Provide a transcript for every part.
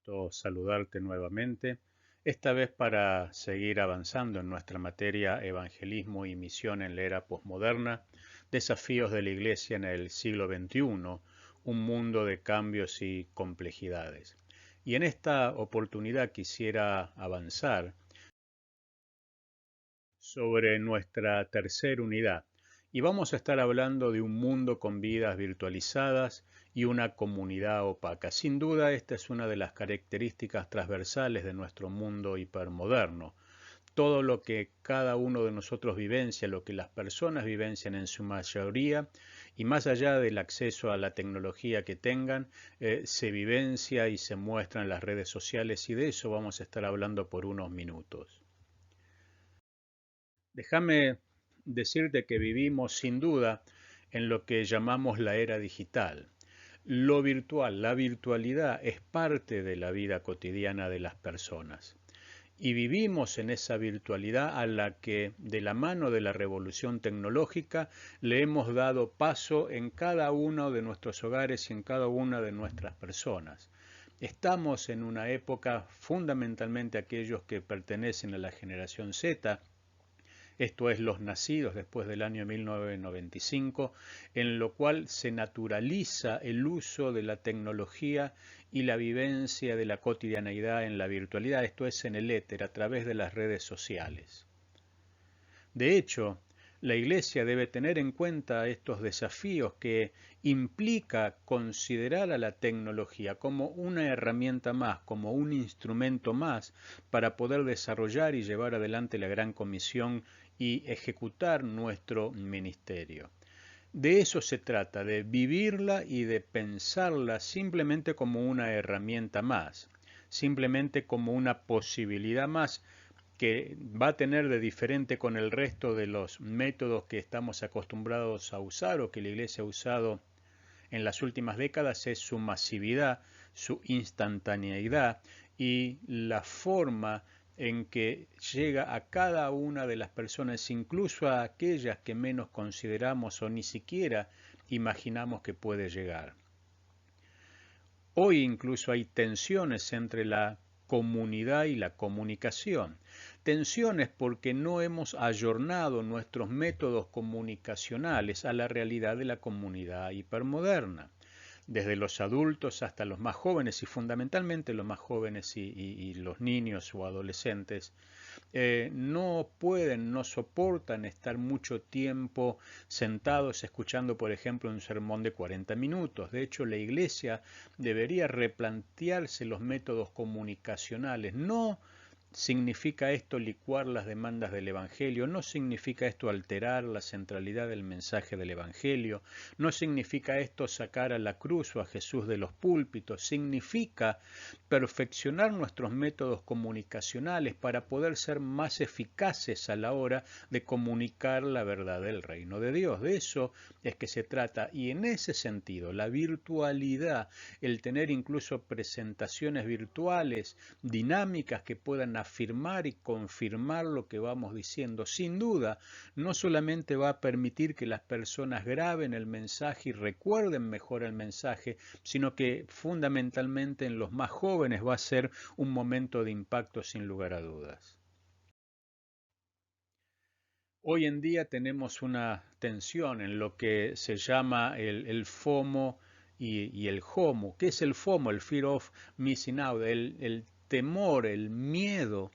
gusto saludarte nuevamente, esta vez para seguir avanzando en nuestra materia Evangelismo y Misión en la era posmoderna, desafíos de la Iglesia en el siglo XXI, un mundo de cambios y complejidades. Y en esta oportunidad quisiera avanzar sobre nuestra tercera unidad. Y vamos a estar hablando de un mundo con vidas virtualizadas y una comunidad opaca. Sin duda, esta es una de las características transversales de nuestro mundo hipermoderno. Todo lo que cada uno de nosotros vivencia, lo que las personas vivencian en su mayoría, y más allá del acceso a la tecnología que tengan, se vivencia y se muestra en las redes sociales, y de eso vamos a estar hablando por unos minutos. Déjame decirte que vivimos sin duda en lo que llamamos la era digital. Lo virtual, la virtualidad es parte de la vida cotidiana de las personas. Y vivimos en esa virtualidad a la que, de la mano de la revolución tecnológica, le hemos dado paso en cada uno de nuestros hogares y en cada una de nuestras personas. Estamos en una época, fundamentalmente aquellos que pertenecen a la generación Z, esto es los nacidos después del año 1995, en lo cual se naturaliza el uso de la tecnología y la vivencia de la cotidianeidad en la virtualidad, esto es en el éter, a través de las redes sociales. De hecho, la Iglesia debe tener en cuenta estos desafíos que implica considerar a la tecnología como una herramienta más, como un instrumento más para poder desarrollar y llevar adelante la gran comisión y ejecutar nuestro ministerio. De eso se trata, de vivirla y de pensarla simplemente como una herramienta más, simplemente como una posibilidad más que va a tener de diferente con el resto de los métodos que estamos acostumbrados a usar o que la Iglesia ha usado en las últimas décadas es su masividad, su instantaneidad y la forma en que llega a cada una de las personas, incluso a aquellas que menos consideramos o ni siquiera imaginamos que puede llegar. Hoy incluso hay tensiones entre la comunidad y la comunicación. Tensiones porque no hemos ayornado nuestros métodos comunicacionales a la realidad de la comunidad hipermoderna, desde los adultos hasta los más jóvenes y fundamentalmente los más jóvenes y los niños o adolescentes no pueden, no soportan estar mucho tiempo sentados escuchando, por ejemplo, un sermón de 40 minutos. De hecho, la Iglesia debería replantearse los métodos comunicacionales. No significa esto licuar las demandas del Evangelio, no significa esto alterar la centralidad del mensaje del Evangelio, no significa esto sacar a la cruz o a Jesús de los púlpitos, significa perfeccionar nuestros métodos comunicacionales para poder ser más eficaces a la hora de comunicar la verdad del reino de Dios. De eso es que se trata y en ese sentido la virtualidad, el tener incluso presentaciones virtuales dinámicas que puedan afirmar y confirmar lo que vamos diciendo, sin duda, no solamente va a permitir que las personas graben el mensaje y recuerden mejor el mensaje, sino que fundamentalmente en los más jóvenes va a ser un momento de impacto sin lugar a dudas. Hoy en día tenemos una tensión en lo que se llama el FOMO y el HOMO. ¿Qué es el FOMO? El Fear of Missing Out, el temor, el miedo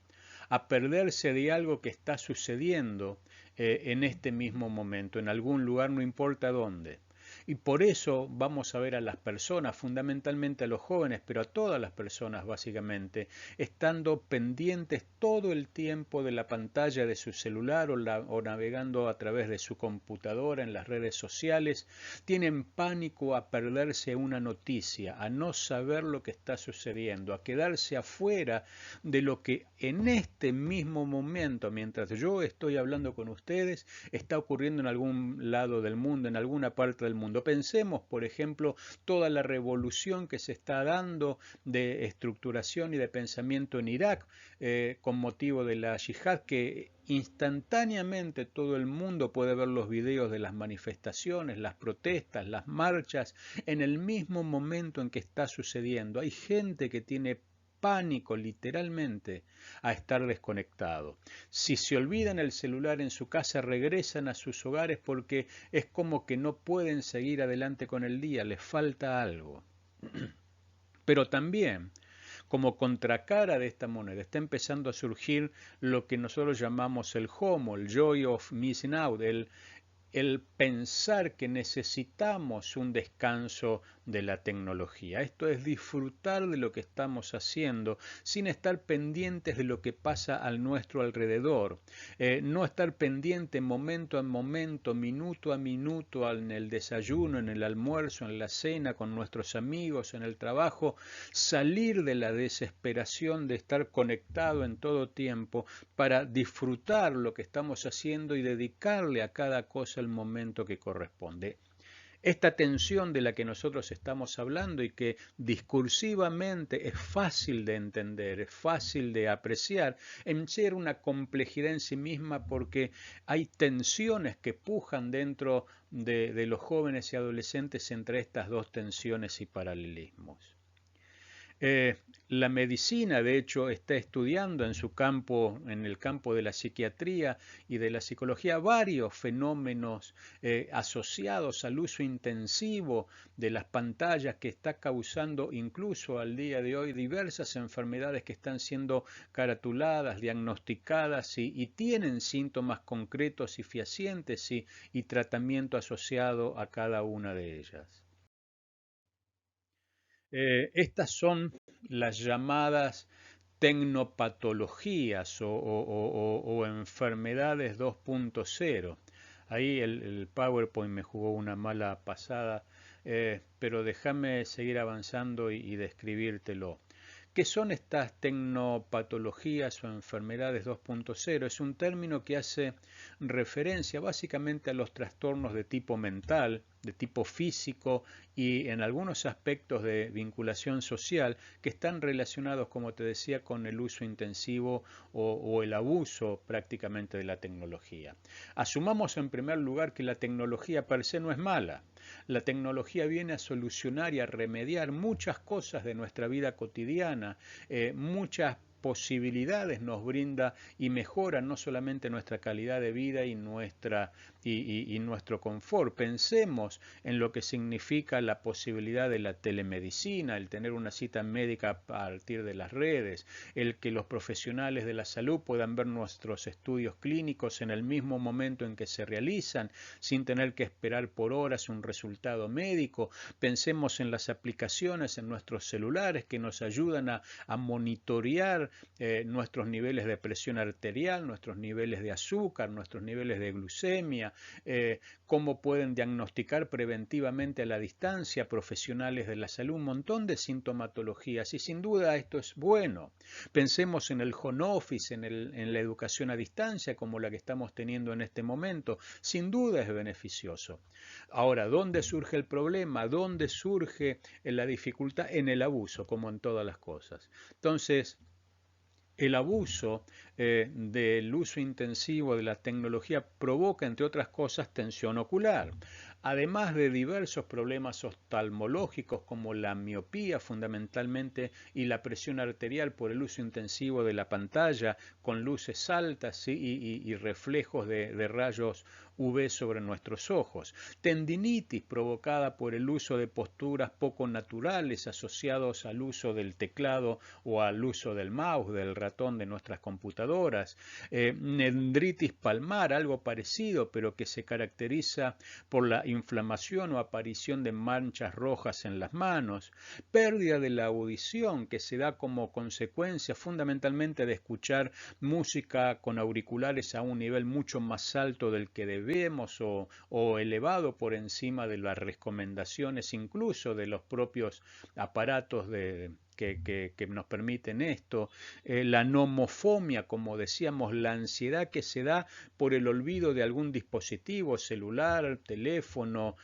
a perderse de algo que está sucediendo en este mismo momento, en algún lugar, no importa dónde. Y por eso vamos a ver a las personas, fundamentalmente a los jóvenes, pero a todas las personas básicamente, estando pendientes todo el tiempo de la pantalla de su celular o navegando a través de su computadora en las redes sociales. Tienen pánico a perderse una noticia, a no saber lo que está sucediendo, a quedarse afuera de lo que en este mismo momento, mientras yo estoy hablando con ustedes, está ocurriendo en algún lado del mundo, en alguna parte del mundo. Pensemos, por ejemplo, toda la revolución que se está dando de estructuración y de pensamiento en Irak con motivo de la yihad, que instantáneamente todo el mundo puede ver los videos de las manifestaciones, las protestas, las marchas, en el mismo momento en que está sucediendo. Hay gente que tiene pánico literalmente a estar desconectado. Si se olvidan el celular en su casa, regresan a sus hogares porque es como que no pueden seguir adelante con el día, les falta algo. Pero también, como contracara de esta moneda, está empezando a surgir lo que nosotros llamamos el JOMO, el Joy of Missing Out, el pensar que necesitamos un descanso de la tecnología. Esto es disfrutar de lo que estamos haciendo sin estar pendientes de lo que pasa a nuestro alrededor. No estar pendiente momento a momento, minuto a minuto, en el desayuno, en el almuerzo, en la cena, con nuestros amigos, en el trabajo. Salir de la desesperación de estar conectado en todo tiempo para disfrutar lo que estamos haciendo y dedicarle a cada cosa el momento que corresponde. Esta tensión de la que nosotros estamos hablando y que discursivamente es fácil de entender, es fácil de apreciar, encierra una complejidad en sí misma porque hay tensiones que pujan dentro de los jóvenes y adolescentes entre estas dos tensiones y paralelismos. La medicina, de hecho, está estudiando en su campo, en el campo de la psiquiatría y de la psicología, varios fenómenos asociados al uso intensivo de las pantallas que está causando incluso al día de hoy diversas enfermedades que están siendo caratuladas, diagnosticadas y tienen síntomas concretos y fehacientes y tratamiento asociado a cada una de ellas. Estas son las llamadas tecnopatologías o enfermedades 2.0. Ahí el PowerPoint me jugó una mala pasada, pero déjame seguir avanzando y describírtelo. ¿Qué son estas tecnopatologías o enfermedades 2.0? Es un término que hace referencia básicamente a los trastornos de tipo mental, de tipo físico y en algunos aspectos de vinculación social que están relacionados, como te decía, con el uso intensivo o el abuso prácticamente de la tecnología. Asumamos en primer lugar que la tecnología per se no es mala. La tecnología viene a solucionar y a remediar muchas cosas de nuestra vida cotidiana, muchas posibilidades nos brinda y mejora no solamente nuestra calidad de vida y nuestro confort. Pensemos en lo que significa la posibilidad de la telemedicina, el tener una cita médica a partir de las redes, el que los profesionales de la salud puedan ver nuestros estudios clínicos en el mismo momento en que se realizan, sin tener que esperar por horas un resultado médico. Pensemos en las aplicaciones en nuestros celulares que nos ayudan a monitorear nuestros niveles de presión arterial, nuestros niveles de azúcar, nuestros niveles de glucemia, cómo pueden diagnosticar preventivamente a la distancia profesionales de la salud, un montón de sintomatologías y sin duda esto es bueno. Pensemos en el home office, en la educación a distancia como la que estamos teniendo en este momento, sin duda es beneficioso. Ahora, ¿dónde surge el problema? ¿Dónde surge la dificultad? En el abuso, como en todas las cosas. Entonces, el abuso del uso intensivo de la tecnología provoca, entre otras cosas, tensión ocular, además de diversos problemas oftalmológicos como la miopía fundamentalmente y la presión arterial por el uso intensivo de la pantalla con luces altas y reflejos de rayos UV sobre nuestros ojos, tendinitis provocada por el uso de posturas poco naturales asociados al uso del teclado o al uso del mouse, del ratón de nuestras computadoras, nendritis palmar, algo parecido, pero que se caracteriza por la inflamación o aparición de manchas rojas en las manos, pérdida de la audición que se da como consecuencia fundamentalmente de escuchar música con auriculares a un nivel mucho más alto del que debemos o elevado por encima de las recomendaciones incluso de los propios aparatos que nos permiten esto, la nomofobia, como decíamos, la ansiedad que se da por el olvido de algún dispositivo celular, teléfono,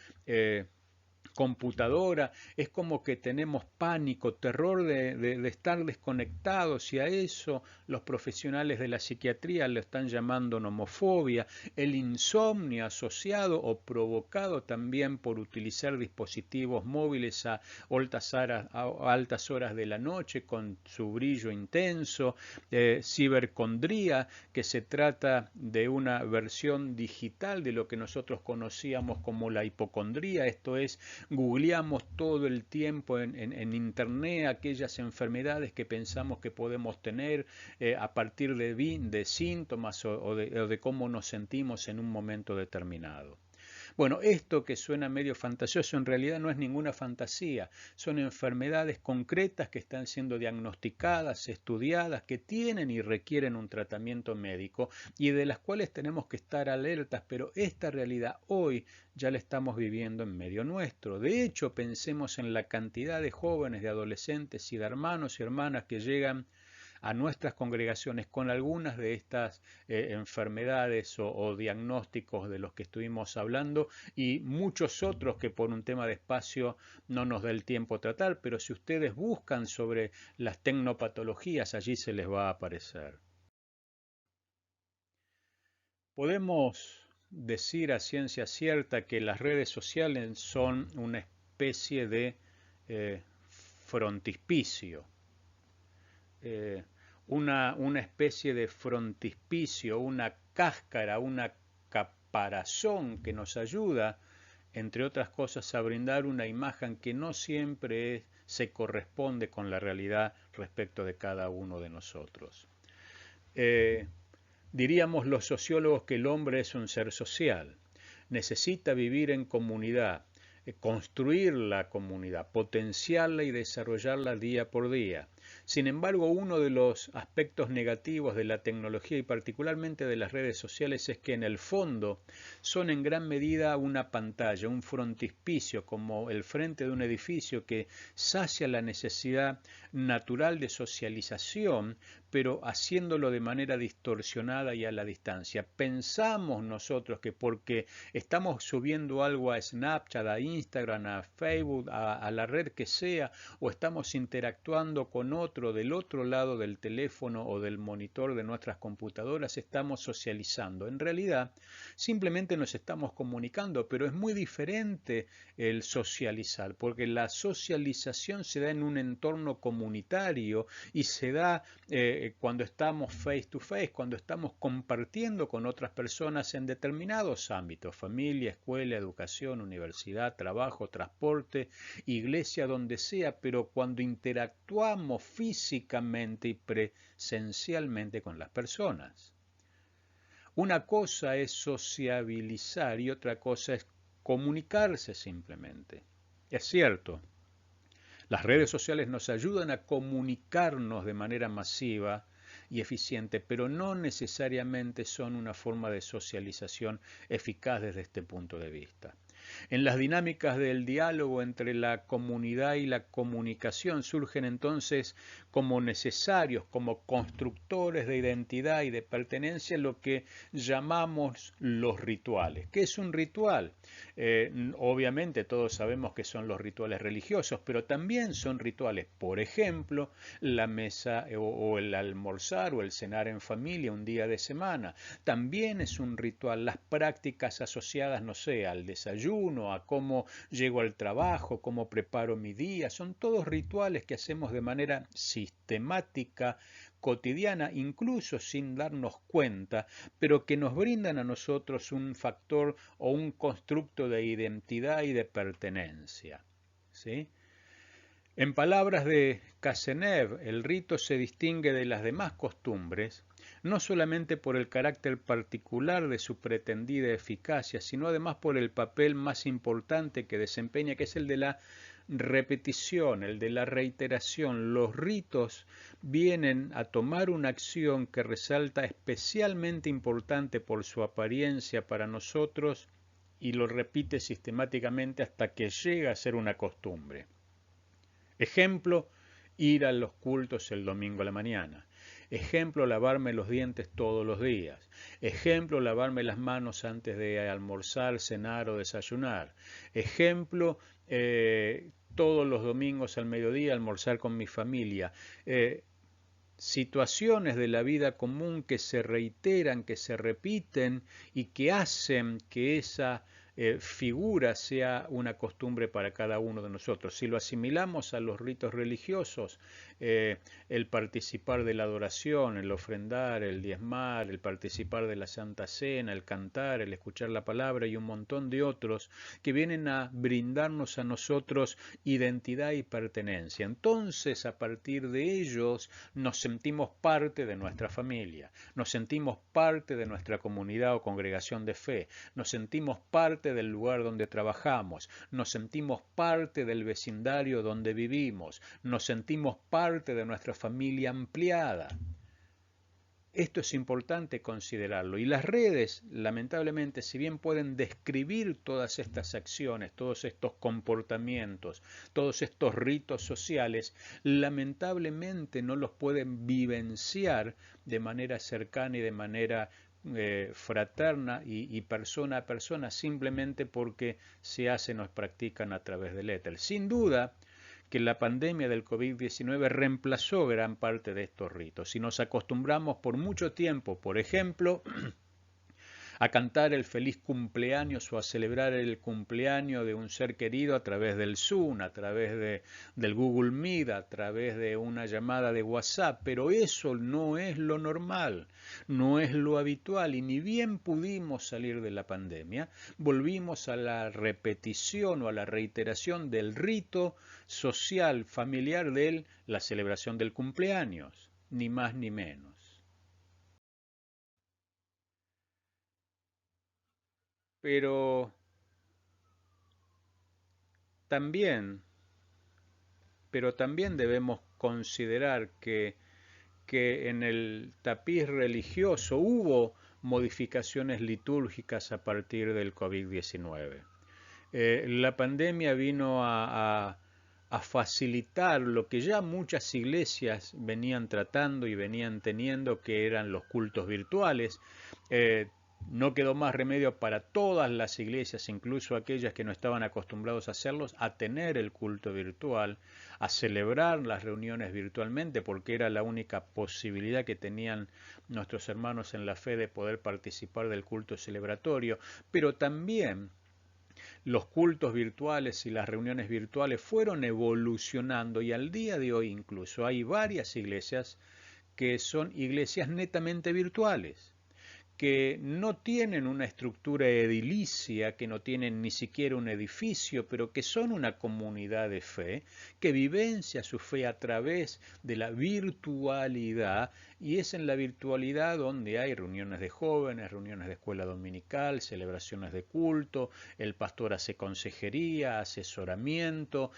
computadora, es como que tenemos pánico, terror de estar desconectados, y a eso los profesionales de la psiquiatría lo están llamando nomofobia, el insomnio asociado o provocado también por utilizar dispositivos móviles a altas horas de la noche con su brillo intenso, cibercondría, que se trata de una versión digital de lo que nosotros conocíamos como la hipocondría, esto es, googleamos todo el tiempo en internet aquellas enfermedades que pensamos que podemos tener a partir de síntomas o de cómo nos sentimos en un momento determinado. Bueno, esto que suena medio fantasioso en realidad no es ninguna fantasía, son enfermedades concretas que están siendo diagnosticadas, estudiadas, que tienen y requieren un tratamiento médico y de las cuales tenemos que estar alertas, pero esta realidad hoy ya la estamos viviendo en medio nuestro. De hecho, pensemos en la cantidad de jóvenes, de adolescentes y de hermanos y hermanas que llegan a nuestras congregaciones con algunas de estas enfermedades o diagnósticos de los que estuvimos hablando, y muchos otros que por un tema de espacio no nos da el tiempo a tratar, pero si ustedes buscan sobre las tecnopatologías, allí se les va a aparecer. Podemos decir a ciencia cierta que las redes sociales son una especie de eh, frontispicio, eh, una especie de frontispicio, una cáscara, una caparazón que nos ayuda, entre otras cosas, a brindar una imagen que no siempre se corresponde con la realidad respecto de cada uno de nosotros. Diríamos los sociólogos que el hombre es un ser social, necesita vivir en comunidad, construir la comunidad, potenciarla y desarrollarla día por día. Sin embargo, uno de los aspectos negativos de la tecnología y particularmente de las redes sociales es que en el fondo son en gran medida una pantalla, un frontispicio, como el frente de un edificio que sacia la necesidad natural de socialización, pero haciéndolo de manera distorsionada y a la distancia. Pensamos nosotros que porque estamos subiendo algo a Snapchat, a Instagram, a Facebook, a la red que sea, o estamos interactuando con otro del otro lado del teléfono o del monitor de nuestras computadoras, estamos socializando. En realidad, simplemente nos estamos comunicando, pero es muy diferente el socializar, porque la socialización se da en un entorno comunitario y se da cuando estamos face to face, cuando estamos compartiendo con otras personas en determinados ámbitos, familia, escuela, educación, universidad, trabajo, transporte, iglesia, donde sea, pero cuando interactuamos físicamente y presencialmente con las personas. Una cosa es sociabilizar y otra cosa es comunicarse simplemente. Es cierto, las redes sociales nos ayudan a comunicarnos de manera masiva y eficiente, pero no necesariamente son una forma de socialización eficaz desde este punto de vista. En las dinámicas del diálogo entre la comunidad y la comunicación surgen entonces como necesarios, como constructores de identidad y de pertenencia, lo que llamamos los rituales. ¿Qué es un ritual? Obviamente todos sabemos que son los rituales religiosos, pero también son rituales, por ejemplo, la mesa o el almorzar o el cenar en familia un día de semana. También es un ritual las prácticas asociadas, no sé, al desayuno, a cómo llego al trabajo, cómo preparo mi día. Son todos rituales que hacemos de manera sistemática, cotidiana, incluso sin darnos cuenta, pero que nos brindan a nosotros un factor o un constructo de identidad y de pertenencia. ¿Sí? En palabras de Casenev, el rito se distingue de las demás costumbres no solamente por el carácter particular de su pretendida eficacia, sino además por el papel más importante que desempeña, que es el de la repetición, el de la reiteración. Los ritos vienen a tomar una acción que resalta especialmente importante por su apariencia para nosotros y lo repite sistemáticamente hasta que llega a ser una costumbre. Ejemplo, ir a los cultos el domingo a la mañana. Ejemplo, lavarme los dientes todos los días. Ejemplo, lavarme las manos antes de almorzar, cenar o desayunar. Ejemplo, todos los domingos al mediodía almorzar con mi familia. Situaciones de la vida común que se reiteran, que se repiten y que hacen que esa figura sea una costumbre para cada uno de nosotros. Si lo asimilamos a los ritos religiosos, el participar de la adoración, el ofrendar, el diezmar, el participar de la Santa Cena, el cantar, el escuchar la palabra y un montón de otros que vienen a brindarnos a nosotros identidad y pertenencia. Entonces, a partir de ellos, nos sentimos parte de nuestra familia, nos sentimos parte de nuestra comunidad o congregación de fe, nos sentimos parte del lugar donde trabajamos, nos sentimos parte del vecindario donde vivimos, nos sentimos parte de nuestra familia ampliada. Esto es importante considerarlo. Y las redes, lamentablemente, si bien pueden describir todas estas acciones, todos estos comportamientos, todos estos ritos sociales, lamentablemente no los pueden vivenciar de manera cercana y de manera fraterna y persona a persona, simplemente porque se hacen o practican a través del éter. Sin duda, que la pandemia del COVID-19 reemplazó gran parte de estos ritos. Si nos acostumbramos por mucho tiempo, por ejemplo, a cantar el feliz cumpleaños o a celebrar el cumpleaños de un ser querido a través del Zoom, a través del Google Meet, a través de una llamada de WhatsApp, pero eso no es lo normal, no es lo habitual y ni bien pudimos salir de la pandemia, volvimos a la repetición o a la reiteración del rito social familiar de la celebración del cumpleaños, ni más ni menos. Pero también también debemos considerar que en el tapiz religioso hubo modificaciones litúrgicas a partir del COVID-19. La pandemia vino a facilitar lo que ya muchas iglesias venían tratando y venían teniendo, que eran los cultos virtuales. No quedó más remedio para todas las iglesias, incluso aquellas que no estaban acostumbrados a hacerlos, a tener el culto virtual, a celebrar las reuniones virtualmente, porque era la única posibilidad que tenían nuestros hermanos en la fe de poder participar del culto celebratorio. Pero también los cultos virtuales y las reuniones virtuales fueron evolucionando y al día de hoy incluso hay varias iglesias que son iglesias netamente virtuales, que no tienen una estructura edilicia, que no tienen ni siquiera un edificio, pero que son una comunidad de fe, que vivencia su fe a través de la virtualidad, y es en la virtualidad donde hay reuniones de jóvenes, reuniones de escuela dominical, celebraciones de culto, el pastor hace consejería, asesoramiento,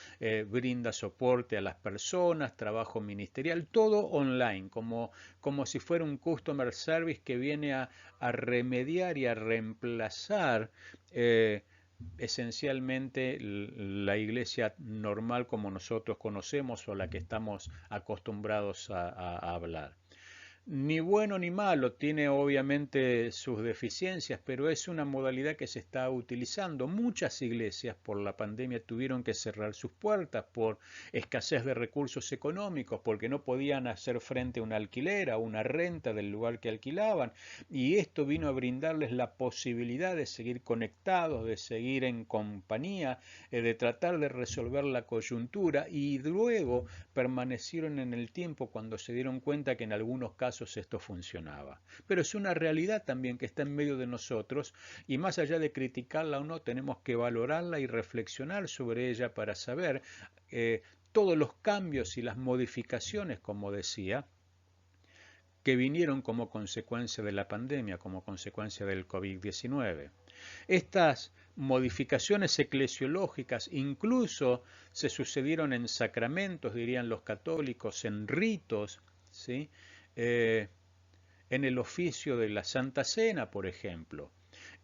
brinda soporte a las personas, trabajo ministerial, todo online, como si fuera un customer service que viene a remediar y a reemplazar esencialmente la iglesia normal como nosotros conocemos o la que estamos acostumbrados a hablar. Ni bueno ni malo, tiene obviamente sus deficiencias, pero es una modalidad que se está utilizando. Muchas iglesias por la pandemia tuvieron que cerrar sus puertas por escasez de recursos económicos, porque no podían hacer frente a un alquiler, a una renta del lugar que alquilaban, y esto vino a brindarles la posibilidad de seguir conectados, de seguir en compañía, de tratar de resolver la coyuntura, y luego permanecieron en el tiempo cuando se dieron cuenta que en algunos casos esto funcionaba. Pero es una realidad también que está en medio de nosotros y más allá de criticarla o no, tenemos que valorarla y reflexionar sobre ella para saber todos los cambios y las modificaciones, como decía, que vinieron como consecuencia de la pandemia, como consecuencia del COVID-19. Estas modificaciones eclesiológicas incluso se sucedieron en sacramentos, dirían los católicos, en ritos, ¿sí? En el oficio de la Santa Cena, por ejemplo.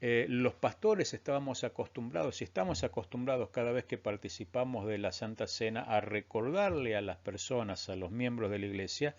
Los pastores estábamos acostumbrados, y estamos acostumbrados cada vez que participamos de la Santa Cena, a recordarle a las personas, a los miembros de la iglesia,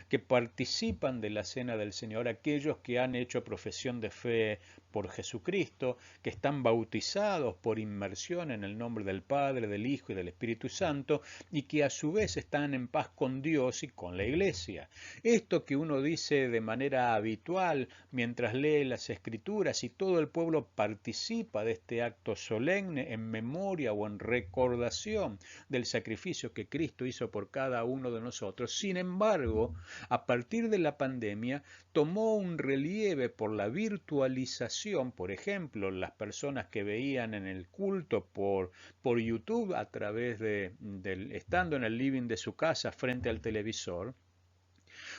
que participan de la Cena del Señor, aquellos que han hecho profesión de fe por Jesucristo, que están bautizados por inmersión en el nombre del Padre, del Hijo y del Espíritu Santo, y que a su vez están en paz con Dios y con la iglesia. Esto que uno dice de manera habitual mientras lee las Escrituras, y todo el pueblo participa de este acto solemne en memoria o en recordación del sacrificio que Cristo hizo por cada uno de nosotros. Sin embargo, a partir de la pandemia, tomó un relieve por la virtualización. Por ejemplo, las personas que veían en el culto por YouTube a través estando en el living de su casa frente al televisor,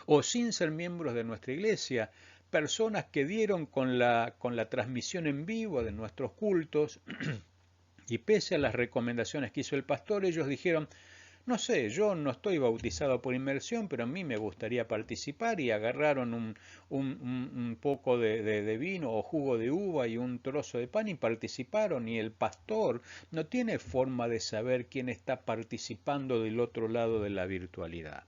o sin ser miembros de nuestra iglesia, personas que dieron con la transmisión en vivo de nuestros cultos, y pese a las recomendaciones que hizo el pastor, ellos dijeron: no sé, yo no estoy bautizado por inmersión, pero a mí me gustaría participar, y agarraron un poco de vino o jugo de uva y un trozo de pan y participaron, y el pastor no tiene forma de saber quién está participando del otro lado de la virtualidad.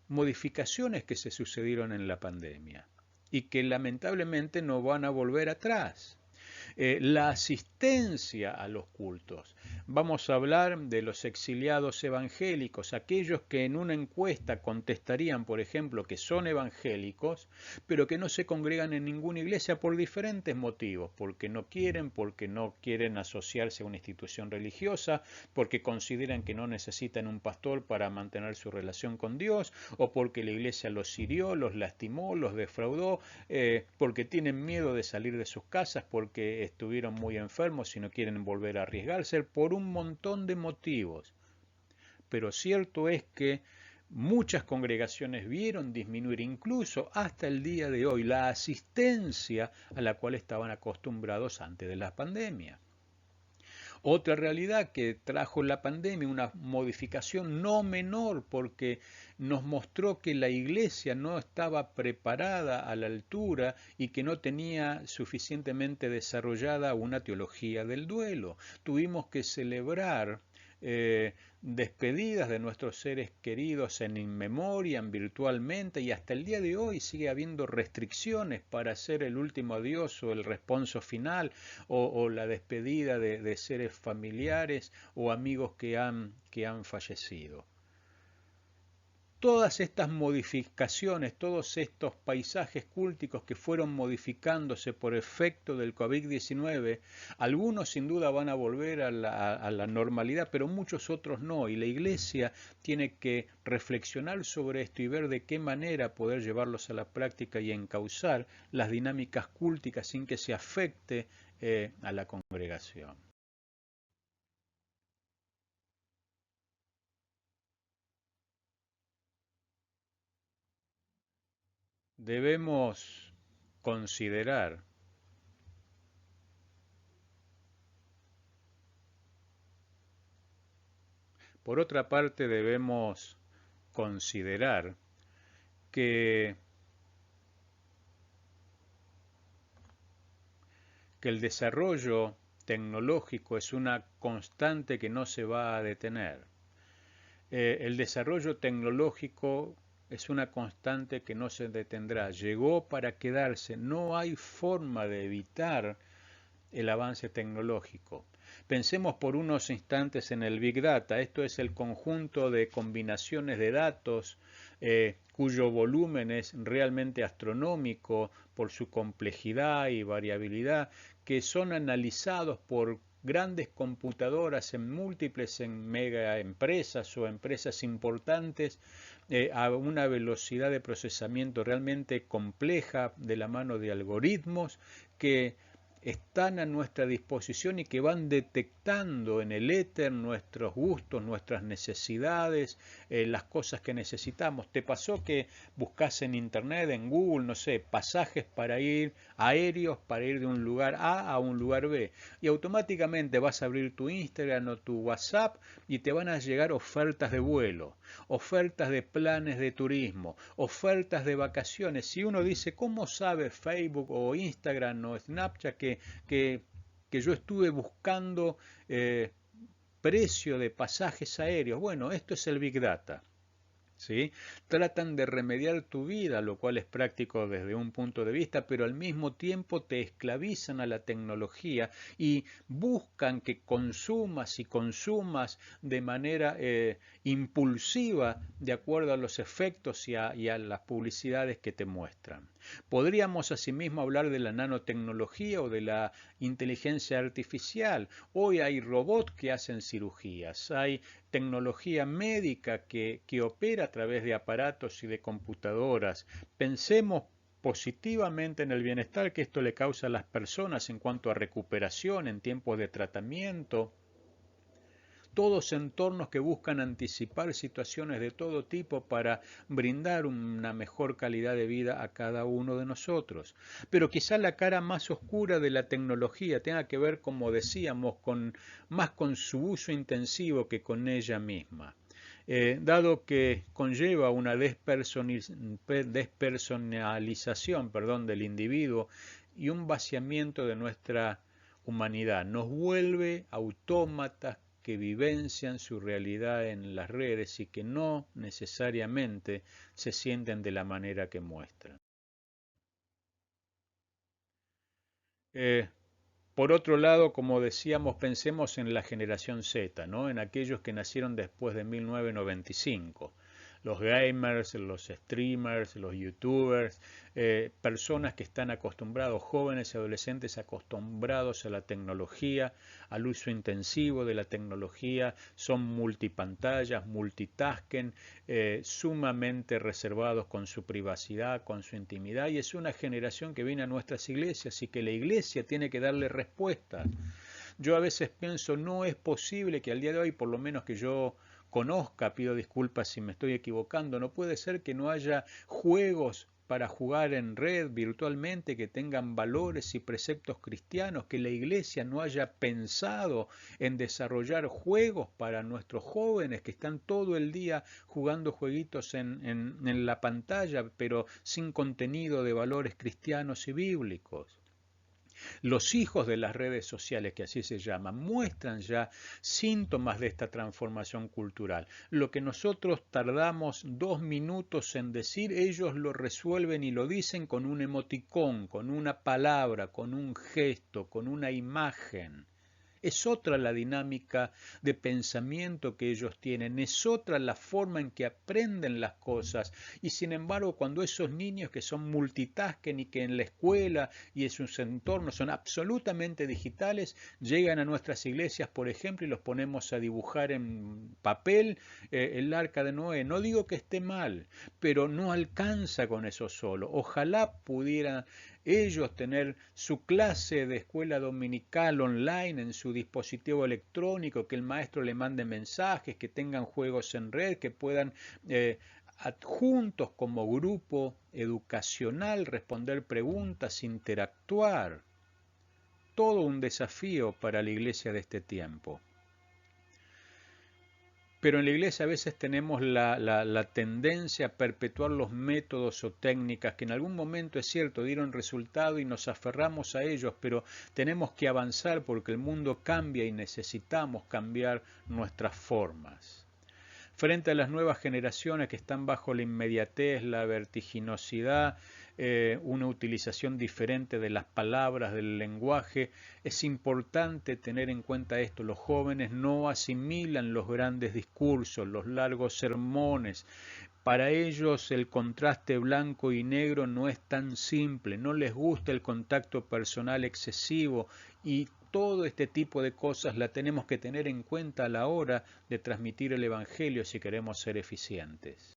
Modificaciones que se sucedieron en la pandemia y que lamentablemente no van a volver atrás. La asistencia a los cultos. Vamos a hablar de los exiliados evangélicos, aquellos que en una encuesta contestarían, por ejemplo, que son evangélicos, pero que no se congregan en ninguna iglesia por diferentes motivos, porque no quieren asociarse a una institución religiosa, porque consideran que no necesitan un pastor para mantener su relación con Dios, o porque la iglesia los hirió, los lastimó, los defraudó, porque tienen miedo de salir de sus casas, porque estuvieron muy enfermos y no quieren volver a arriesgarse, por un montón de motivos. Pero cierto es que muchas congregaciones vieron disminuir, incluso hasta el día de hoy, la asistencia a la cual estaban acostumbrados antes de la pandemia. Otra realidad que trajo la pandemia, una modificación no menor, porque nos mostró que la iglesia no estaba preparada a la altura y que no tenía suficientemente desarrollada una teología del duelo. Tuvimos que celebrar despedidas de nuestros seres queridos en inmemoriam, virtualmente, y hasta el día de hoy sigue habiendo restricciones para hacer el último adiós o el responso final, o la despedida de seres familiares o amigos que han fallecido. Todas estas modificaciones, todos estos paisajes cúlticos que fueron modificándose por efecto del COVID-19, algunos sin duda van a volver a la normalidad, pero muchos otros no, y la Iglesia tiene que reflexionar sobre esto y ver de qué manera poder llevarlos a la práctica y encauzar las dinámicas cúlticas sin que se afecte a la congregación. Debemos considerar, por otra parte, debemos considerar que, que el desarrollo tecnológico es una constante que no se va a detener. El desarrollo tecnológico es una constante que no se detendrá. Llegó para quedarse. No hay forma de evitar el avance tecnológico. Pensemos por unos instantes en el Big Data. Esto es el conjunto de combinaciones de datos cuyo volumen es realmente astronómico por su complejidad y variabilidad, que son analizados por grandes computadoras en mega empresas o empresas importantes a una velocidad de procesamiento realmente compleja de la mano de algoritmos que están a nuestra disposición y que van detectando en el éter nuestros gustos, nuestras necesidades, las cosas que necesitamos. ¿Te pasó que buscas en internet, en Google, no sé, pasajes para ir aéreos para ir de un lugar A un lugar B? Y automáticamente vas a abrir tu Instagram o tu WhatsApp y te van a llegar ofertas de vuelo, ofertas de planes de turismo, ofertas de vacaciones. Si uno dice, ¿cómo sabe Facebook o Instagram o Snapchat que yo estuve buscando precio de pasajes aéreos? Bueno, esto es el Big Data. ¿Sí? Tratan de remediar tu vida, lo cual es práctico desde un punto de vista, pero al mismo tiempo te esclavizan a la tecnología y buscan que consumas y consumas de manera impulsiva de acuerdo a los efectos y a las publicidades que te muestran. Podríamos asimismo hablar de la nanotecnología o de la inteligencia artificial. Hoy hay robots que hacen cirugías, hay tecnología médica que opera a través de aparatos y de computadoras. Pensemos positivamente en el bienestar que esto le causa a las personas en cuanto a recuperación en tiempos de tratamiento, todos entornos que buscan anticipar situaciones de todo tipo para brindar una mejor calidad de vida a cada uno de nosotros. Pero quizá la cara más oscura de la tecnología tenga que ver, como decíamos, más con su uso intensivo que con ella misma. Dado que conlleva una despersonalización, del individuo y un vaciamiento de nuestra humanidad, nos vuelve autómatas que vivencian su realidad en las redes y que no necesariamente se sienten de la manera que muestran. Eh, por otro lado, como decíamos, pensemos en la generación Z, ¿no? En aquellos que nacieron después de 1995. Los gamers, los streamers, los youtubers, personas que están acostumbrados, jóvenes y adolescentes acostumbrados a la tecnología, al uso intensivo de la tecnología, son multipantallas, multitasking, sumamente reservados con su privacidad, con su intimidad, y es una generación que viene a nuestras iglesias y que la iglesia tiene que darle respuestas. Yo a veces pienso, no es posible que al día de hoy, por lo menos que yo conozca, pido disculpas si me estoy equivocando, no puede ser que no haya juegos para jugar en red virtualmente que tengan valores y preceptos cristianos, que la iglesia no haya pensado en desarrollar juegos para nuestros jóvenes que están todo el día jugando jueguitos en la pantalla, pero sin contenido de valores cristianos y bíblicos. Los hijos de las redes sociales, que así se llaman, muestran ya síntomas de esta transformación cultural. Lo que nosotros tardamos 2 minutos en decir, ellos lo resuelven y lo dicen con un emoticón, con una palabra, con un gesto, con una imagen. Es otra la dinámica de pensamiento que ellos tienen, es otra la forma en que aprenden las cosas. Y sin embargo, cuando esos niños que son multitasking y que en la escuela y en sus entornos son absolutamente digitales, llegan a nuestras iglesias, por ejemplo, y los ponemos a dibujar en papel el arca de Noé. No digo que esté mal, pero no alcanza con eso solo. Ojalá pudieran ellos tener su clase de escuela dominical online en su dispositivo electrónico, que el maestro le mande mensajes, que tengan juegos en red, que puedan juntos como grupo educacional responder preguntas, interactuar. Todo un desafío para la iglesia de este tiempo. Pero en la iglesia a veces tenemos la tendencia a perpetuar los métodos o técnicas que en algún momento, es cierto, dieron resultado y nos aferramos a ellos, pero tenemos que avanzar porque el mundo cambia y necesitamos cambiar nuestras formas. Frente a las nuevas generaciones que están bajo la inmediatez, la vertiginosidad, una utilización diferente de las palabras, del lenguaje, es importante tener en cuenta esto. Los jóvenes no asimilan los grandes discursos, los largos sermones. Para ellos el contraste blanco y negro no es tan simple, no les gusta el contacto personal excesivo y todo este tipo de cosas la tenemos que tener en cuenta a la hora de transmitir el Evangelio si queremos ser eficientes.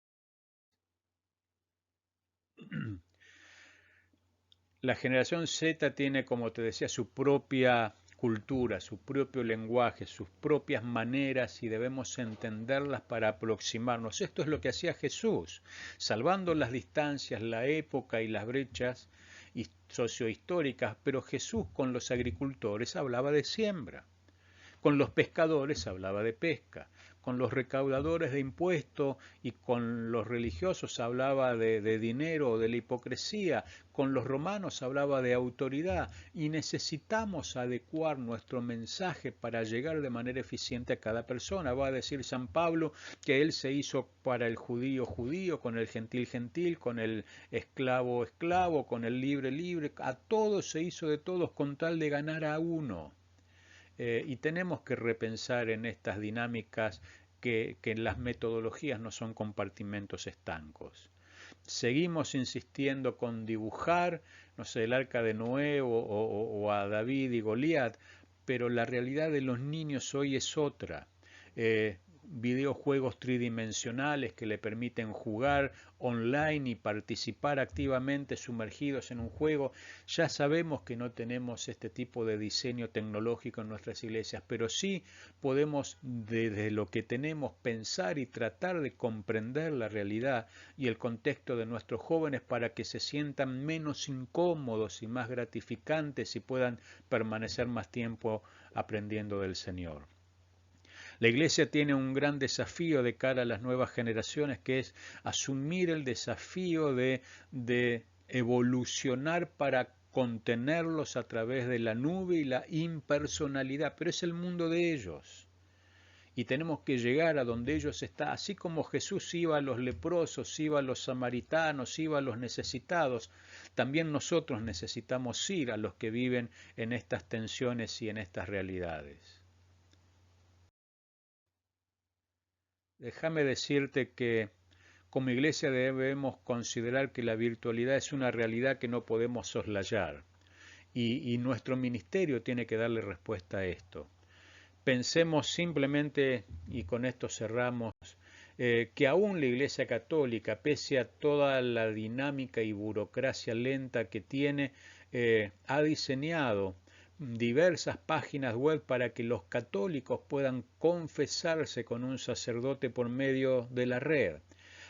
La generación Z tiene, como te decía, su propia cultura, su propio lenguaje, sus propias maneras y debemos entenderlas para aproximarnos. Esto es lo que hacía Jesús, salvando las distancias, la época y las brechas sociohistóricas, pero Jesús con los agricultores hablaba de siembra. Con los pescadores hablaba de pesca, con los recaudadores de impuestos y con los religiosos hablaba de dinero o de la hipocresía, con los romanos hablaba de autoridad y necesitamos adecuar nuestro mensaje para llegar de manera eficiente a cada persona. Va a decir San Pablo que él se hizo para el judío judío, con el gentil gentil, con el esclavo esclavo, con el libre libre, a todos se hizo de todos con tal de ganar a uno. Y tenemos que repensar en estas dinámicas que las metodologías no son compartimentos estancos. Seguimos insistiendo con dibujar, no sé, el arca de Noé o a David y Goliat, pero la realidad de los niños hoy es otra. Videojuegos tridimensionales que le permiten jugar online y participar activamente sumergidos en un juego. Ya sabemos que no tenemos este tipo de diseño tecnológico en nuestras iglesias, pero sí podemos desde lo que tenemos pensar y tratar de comprender la realidad y el contexto de nuestros jóvenes para que se sientan menos incómodos y más gratificantes y puedan permanecer más tiempo aprendiendo del Señor. La Iglesia tiene un gran desafío de cara a las nuevas generaciones, que es asumir el desafío de evolucionar para contenerlos a través de la nube y la impersonalidad, pero es el mundo de ellos. Y tenemos que llegar a donde ellos están, así como Jesús iba a los leprosos, iba a los samaritanos, iba a los necesitados, también nosotros necesitamos ir a los que viven en estas tensiones y en estas realidades. Déjame decirte que como iglesia debemos considerar que la virtualidad es una realidad que no podemos soslayar y nuestro ministerio tiene que darle respuesta a esto. Pensemos simplemente, y con esto cerramos, que aún la Iglesia Católica, pese a toda la dinámica y burocracia lenta que tiene, ha diseñado diversas páginas web para que los católicos puedan confesarse con un sacerdote por medio de la red.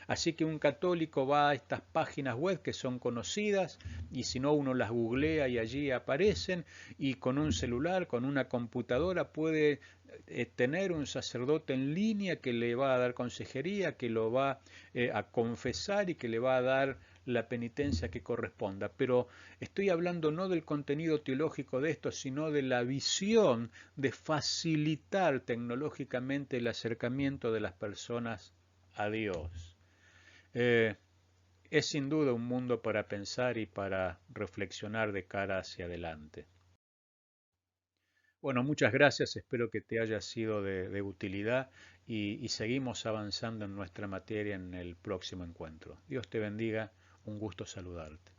Así que un católico va a estas páginas web que son conocidas y si no uno las googlea y allí aparecen y con un celular, con una computadora puede tener un sacerdote en línea que le va a dar consejería, que lo va a confesar y que le va a dar la penitencia que corresponda. Pero estoy hablando no del contenido teológico de esto, sino de la visión de facilitar tecnológicamente el acercamiento de las personas a Dios. Es sin duda un mundo para pensar y para reflexionar de cara hacia adelante. Bueno, muchas gracias, espero que te haya sido de utilidad y seguimos avanzando en nuestra materia en el próximo encuentro. Dios te bendiga, un gusto saludarte.